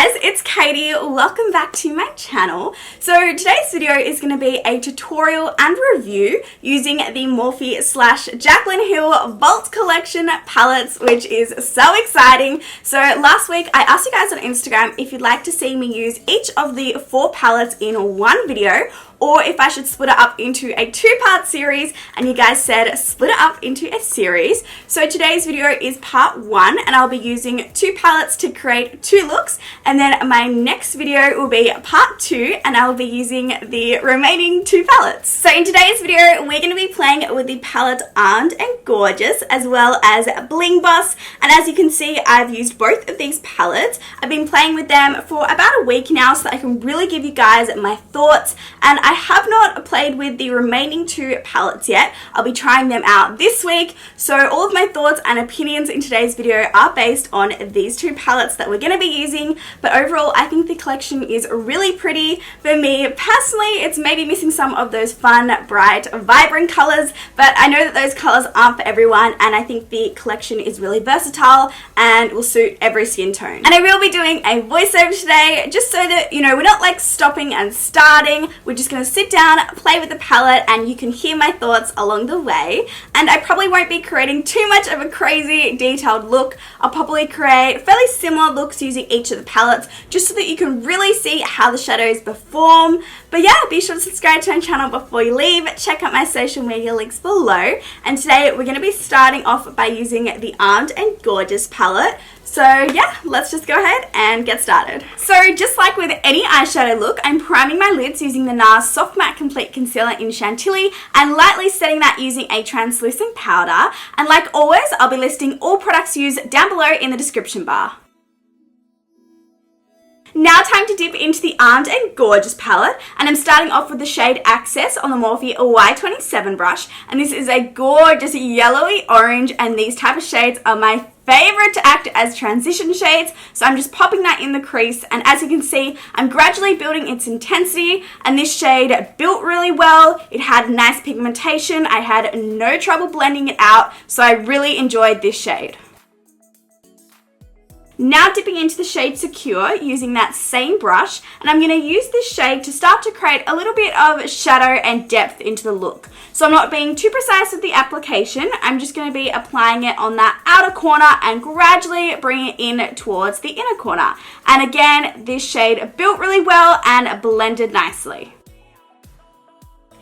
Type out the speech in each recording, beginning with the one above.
guys, it's Katie. Welcome back to my channel. So today's video is going to be a tutorial and review using the Morphe / Jaclyn Hill Vault Collection palettes, which is so exciting. So last week I asked you guys on Instagram if you'd like to see me use each of the 4 palettes in one video, or if I should split it up into a 2-part series, and you guys said split it up into a series. So today's video is part 1, and I'll be using 2 palettes to create 2 looks, and then my next video will be part 2, and I'll be using the remaining 2 palettes. So in today's video, we're going to be playing with the palette Armed and Gorgeous, as well as Bling Boss, and as you can see, I've used both of these palettes. I've been playing with them for about a week now so that I can really give you guys my thoughts, and I have not played with the remaining 2 palettes yet. I'll be trying them out this week, so all of my thoughts and opinions in today's video are based on these 2 palettes that we're going to be using, but overall I think the collection is really pretty. For me personally, it's maybe missing some of those fun, bright, vibrant colors, but I know that those colors aren't for everyone, and I think the collection is really versatile and will suit every skin tone. And I will be doing a voiceover today, just so that, you know, we're not like stopping and starting. We're just going to sit down, play with the palette, and you can hear my thoughts along the way. And I probably won't be creating too much of a crazy detailed look. I'll probably create fairly similar looks using each of the palettes, just so that you can really see how the shadows perform. But yeah, be sure to subscribe to my channel before you leave. Check out my social media links below. And today we're going to be starting off by using the Armed and Gorgeous palette. So yeah, let's just go ahead and get started. So just like with any eyeshadow look, I'm priming my lids using the NARS Soft Matte Complete Concealer in Chantilly and lightly setting that using a translucent powder. And like always, I'll be listing all products used down below in the description bar. Now time to dip into the Armed and Gorgeous palette, and I'm starting off with the shade Access on the Morphe Y27 brush, and this is a gorgeous yellowy orange, and these type of shades are my favorite to act as transition shades, so I'm just popping that in the crease, and as you can see, I'm gradually building its intensity, and this shade built really well. It had nice pigmentation. I had no trouble blending it out, so I really enjoyed this shade. Now dipping into the shade Secure using that same brush, and I'm going to use this shade to start to create a little bit of shadow and depth into the look. So I'm not being too precise with the application. I'm just going to be applying it on that outer corner and gradually bring it in towards the inner corner. And again, this shade built really well and blended nicely.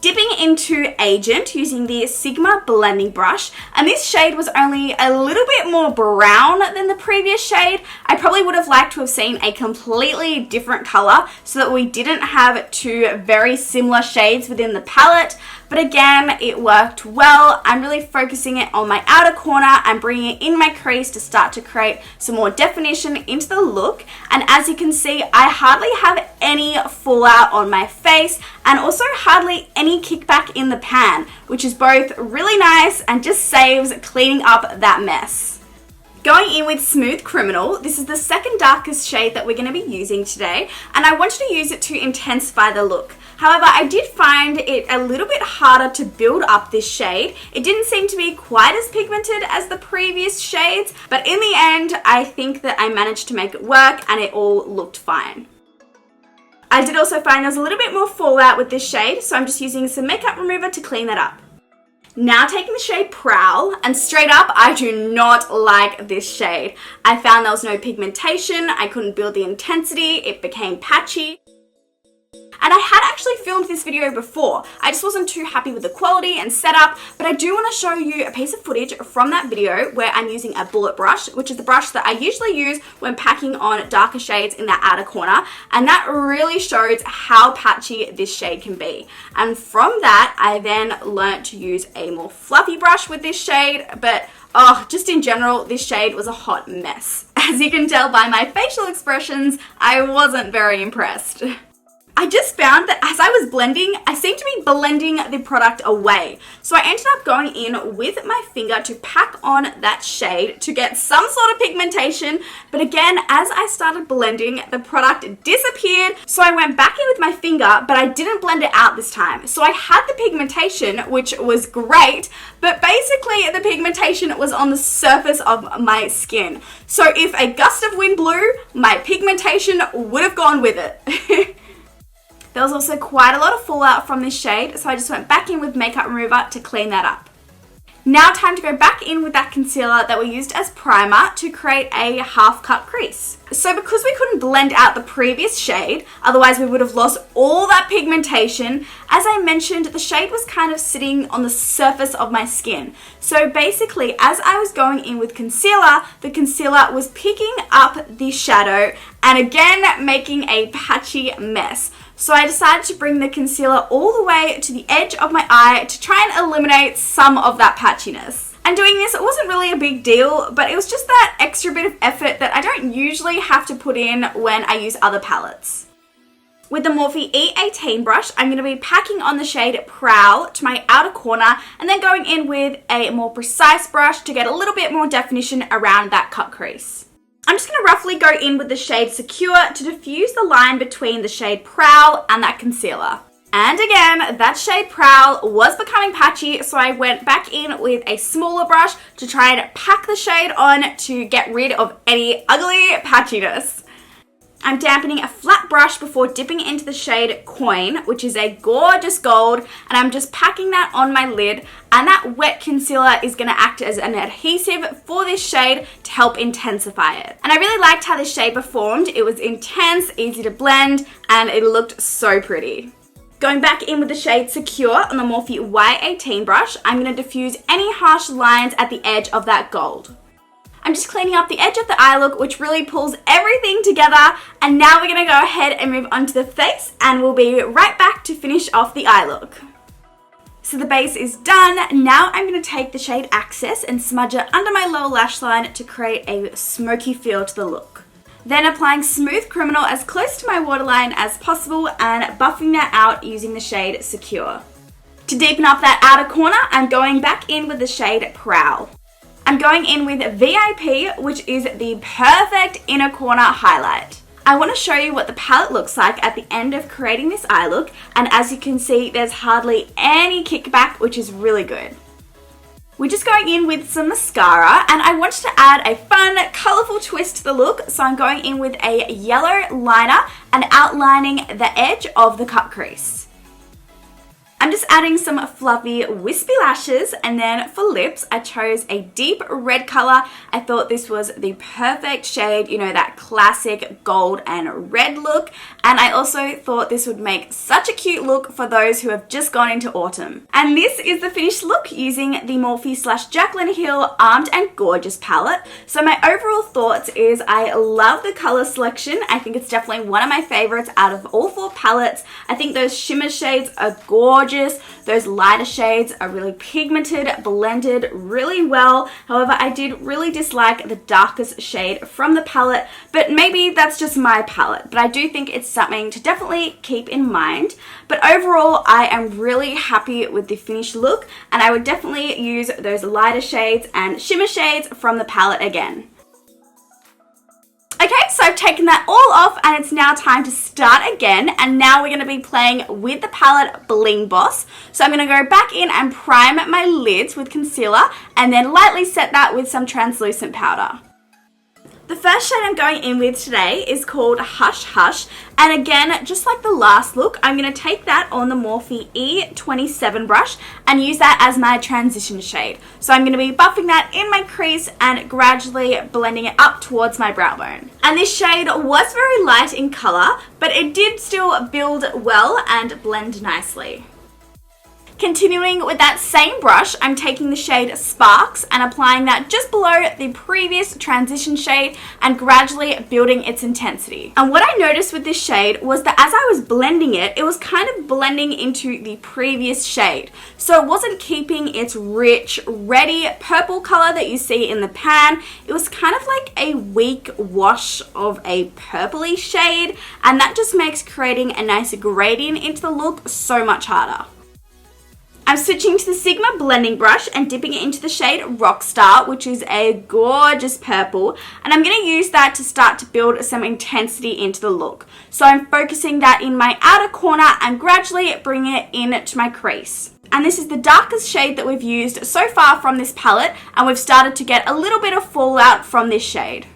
Dipping into Agent using the Sigma blending brush, and this shade was only a little bit more brown than the previous shade. I probably would have liked to have seen a completely different color so that we didn't have 2 very similar shades within the palette, but again, it worked well. I'm really focusing it on my outer corner and bringing it in my crease to start to create some more definition into the look. And as you can see, I hardly have any fallout on my face, and also hardly any kickback in the pan, which is both really nice and just saves cleaning up that mess. Going in with Smooth Criminal, this is the second darkest shade that we're going to be using today, and I wanted to use it to intensify the look. However, I did find it a little bit harder to build up this shade. It didn't seem to be quite as pigmented as the previous shades, but in the end, I think that I managed to make it work and it all looked fine. I did also find there's a little bit more fallout with this shade, so I'm just using some makeup remover to clean that up. Now taking the shade Prowl, and straight up, I do not like this shade. I found there was no pigmentation, I couldn't build the intensity, it became patchy. And I had actually filmed this video before. I just wasn't too happy with the quality and setup, but I do want to show you a piece of footage from that video where I'm using a bullet brush, which is the brush that I usually use when packing on darker shades in that outer corner, and that really shows how patchy this shade can be. And from that, I then learnt to use a more fluffy brush with this shade, but just in general, this shade was a hot mess. As you can tell by my facial expressions, I wasn't very impressed. I just found that as I was blending, I seemed to be blending the product away. So I ended up going in with my finger to pack on that shade to get some sort of pigmentation. But again, as I started blending, the product disappeared. So I went back in with my finger, but I didn't blend it out this time. So I had the pigmentation, which was great, but basically the pigmentation was on the surface of my skin. So if a gust of wind blew, my pigmentation would have gone with it. There was also quite a lot of fallout from this shade, so I just went back in with makeup remover to clean that up. Now time to go back in with that concealer that we used as primer to create a half cut crease. So because we couldn't blend out the previous shade, otherwise we would have lost all that pigmentation, as I mentioned, the shade was kind of sitting on the surface of my skin. So basically, as I was going in with concealer, the concealer was picking up the shadow and again making a patchy mess. So I decided to bring the concealer all the way to the edge of my eye to try and eliminate some of that patchiness. And doing this, it wasn't really a big deal, but it was just that extra bit of effort that I don't usually have to put in when I use other palettes. With the Morphe E18 brush, I'm going to be packing on the shade Prowl to my outer corner and then going in with a more precise brush to get a little bit more definition around that cut crease. I'm just going to roughly go in with the shade Secure to diffuse the line between the shade Prowl and that concealer. And again, that shade Prowl was becoming patchy, so I went back in with a smaller brush to try and pack the shade on to get rid of any ugly patchiness. I'm dampening a flat brush before dipping into the shade Coin, which is a gorgeous gold, and I'm just packing that on my lid, and that wet concealer is going to act as an adhesive for this shade to help intensify it. And I really liked how this shade performed. It was intense, easy to blend, and it looked so pretty. Going back in with the shade Secure on the Morphe Y18 brush, I'm going to diffuse any harsh lines at the edge of that gold. I'm just cleaning up the edge of the eye look, which really pulls everything together. And now we're going to go ahead and move on to the face, and we'll be right back to finish off the eye look. So the base is done. Now I'm going to take the shade Access and smudge it under my lower lash line to create a smoky feel to the look. Then applying Smooth Criminal as close to my waterline as possible and buffing that out using the shade Secure. To deepen up that outer corner, I'm going back in with the shade Prowl. I'm going in with VIP, which is the perfect inner corner highlight. I want to show you what the palette looks like at the end of creating this eye look, and as you can see, there's hardly any kickback, which is really good. We're just going in with some mascara, and I wanted to add a fun, colourful twist to the look, so I'm going in with a yellow liner and outlining the edge of the cut crease. I'm just adding some fluffy wispy lashes, and then for lips I chose a deep red color. I thought this was the perfect shade, you know, that classic gold and red look, and I also thought this would make such a cute look for those who have just gone into autumn. And this is the finished look using the Morphe / Jaclyn Hill Armed and Gorgeous palette. So my overall thoughts is I love the color selection. I think it's definitely one of my favorites out of all 4 palettes. I think those shimmer shades are gorgeous. Those lighter shades are really pigmented, blended really well. However, I did really dislike the darkest shade from the palette, but maybe that's just my palette. But I do think it's something to definitely keep in mind. But overall, I am really happy with the finished look, and I would definitely use those lighter shades and shimmer shades from the palette again. Okay, so I've taken that all off, and it's now time to start again, and now we're going to be playing with the palette Bling Boss. So I'm going to go back in and prime my lids with concealer and then lightly set that with some translucent powder. The first shade I'm going in with today is called Hush Hush, and again, just like the last look, I'm going to take that on the Morphe E27 brush and use that as my transition shade. So I'm going to be buffing that in my crease and gradually blending it up towards my brow bone. And this shade was very light in colour, but it did still build well and blend nicely. Continuing with that same brush, I'm taking the shade Sparks and applying that just below the previous transition shade and gradually building its intensity. And what I noticed with this shade was that as I was blending it, it was kind of blending into the previous shade. So it wasn't keeping its rich, reddy purple color that you see in the pan. It was kind of like a weak wash of a purpley shade, and that just makes creating a nice gradient into the look so much harder. I'm switching to the Sigma blending brush and dipping it into the shade Rockstar, which is a gorgeous purple, and I'm going to use that to start to build some intensity into the look. So I'm focusing that in my outer corner and gradually bringing it into my crease. And this is the darkest shade that we've used so far from this palette, and we've started to get a little bit of fallout from this shade.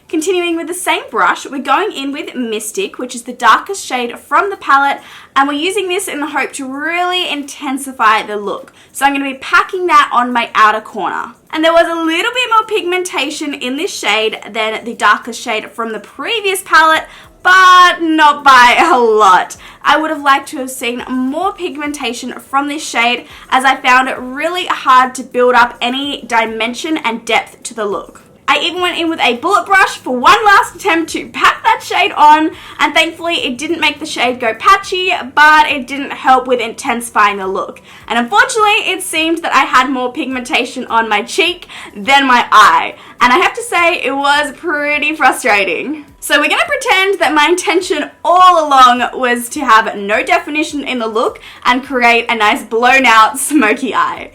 Continuing with the same brush, we're going in with Mystic, which is the darkest shade from the palette, and we're using this in the hope to really intensify the look. So I'm going to be packing that on my outer corner. And there was a little bit more pigmentation in this shade than the darkest shade from the previous palette, but not by a lot. I would have liked to have seen more pigmentation from this shade, as I found it really hard to build up any dimension and depth to the look. I even went in with a bullet brush for one last attempt to pack that shade on, and thankfully it didn't make the shade go patchy, but it didn't help with intensifying the look. And unfortunately, it seemed that I had more pigmentation on my cheek than my eye, and I have to say it was pretty frustrating. So we're going to pretend that my intention all along was to have no definition in the look and create a nice blown out smoky eye.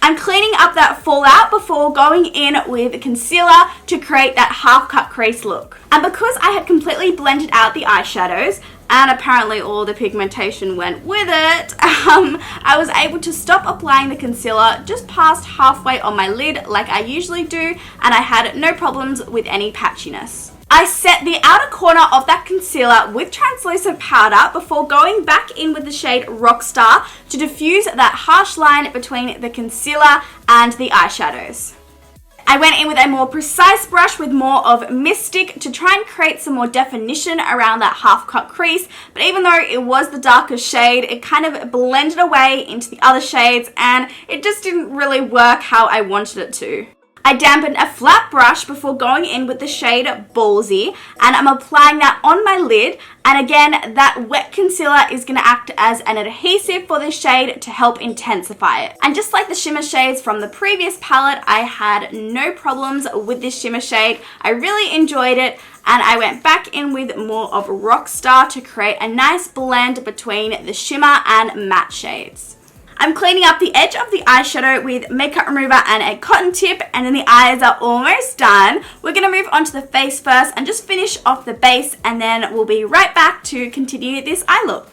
I'm cleaning up that fallout before going in with concealer to create that half cut crease look. And because I had completely blended out the eyeshadows, and apparently all the pigmentation went with it, I was able to stop applying the concealer just past halfway on my lid like I usually do, and I had no problems with any patchiness. I set the outer corner of that concealer with translucent powder before going back in with the shade Rockstar to diffuse that harsh line between the concealer and the eyeshadows. I went in with a more precise brush with more of Mystic to try and create some more definition around that half cut crease, but even though it was the darkest shade, it kind of blended away into the other shades and it just didn't really work how I wanted it to. I dampened a flat brush before going in with the shade Ballsy, and I'm applying that on my lid, and again that wet concealer is going to act as an adhesive for this shade to help intensify it. And just like the shimmer shades from the previous palette, I had no problems with this shimmer shade. I really enjoyed it, and I went back in with more of Rockstar to create a nice blend between the shimmer and matte shades. I'm cleaning up the edge of the eyeshadow with makeup remover and a cotton tip, and then the eyes are almost done. We're going to move on to the face first and just finish off the base, and then we'll be right back to continue this eye look.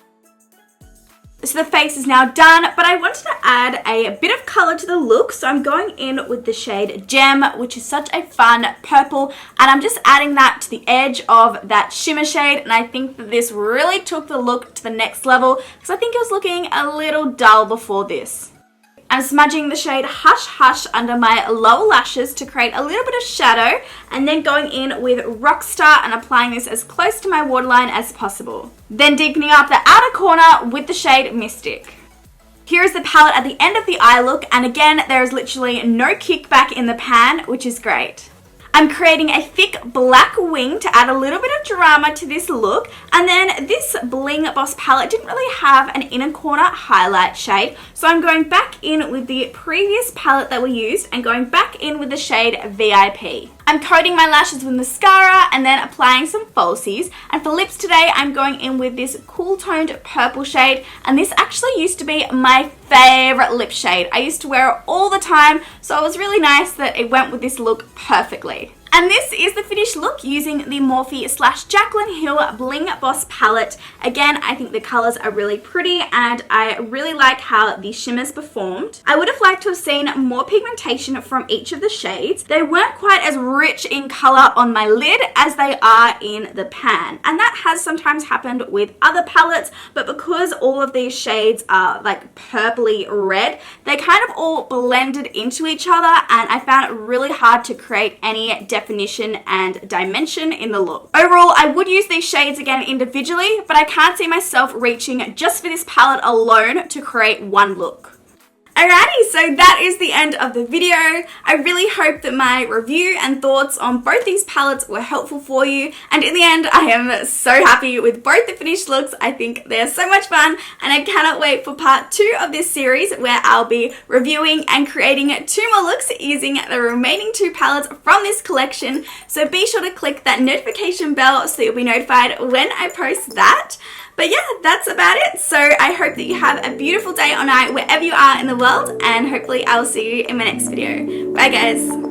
So the face is now done, but I wanted to add a bit of color to the look, so I'm going in with the shade Gem, which is such a fun purple, and I'm just adding that to the edge of that shimmer shade, and I think that this really took the look to the next level, because I think it was looking a little dull before this. I'm smudging the shade Hush Hush under my lower lashes to create a little bit of shadow, and then going in with Rockstar and applying this as close to my waterline as possible. Then deepening up the outer corner with the shade Mystic. Here is the palette at the end of the eye look, and again there is literally no kickback in the pan, which is great. I'm creating a thick black wing to add a little bit of drama to this look, and then this Bling Boss palette didn't really have an inner corner highlight shade, so I'm going back in with the previous palette that we used and going back in with the shade VIP. I'm coating my lashes with mascara and then applying some falsies, and for lips today I'm going in with this cool toned purple shade, and this actually used to be my favorite lip shade. I used to wear it all the time, so it was really nice that it went with this look perfectly. And this is the finished look using the Morphe / Jaclyn Hill Bling Boss palette. Again, I think the colors are really pretty and I really like how the shimmers performed. I would have liked to have seen more pigmentation from each of the shades. They weren't quite as rich in color on my lid as they are in the pan. And that has sometimes happened with other palettes, but because all of these shades are like purpley red, they kind of all blended into each other, and I found it really hard to create any definition definition and dimension in the look. Overall, I would use these shades again individually, but I can't see myself reaching just for this palette alone to create one look. Alrighty, so that is the end of the video. I really hope that my review and thoughts on both these palettes were helpful for you, and in the end I am so happy with both the finished looks. I think they're so much fun, and I cannot wait for part 2 of this series where I'll be reviewing and creating 2 more looks using the remaining 2 palettes from this collection. So be sure to click that notification bell so you'll be notified when I post that. But yeah, that's about it. So I hope that you have a beautiful day or night wherever you are in the world, and hopefully I'll see you in my next video. Bye guys.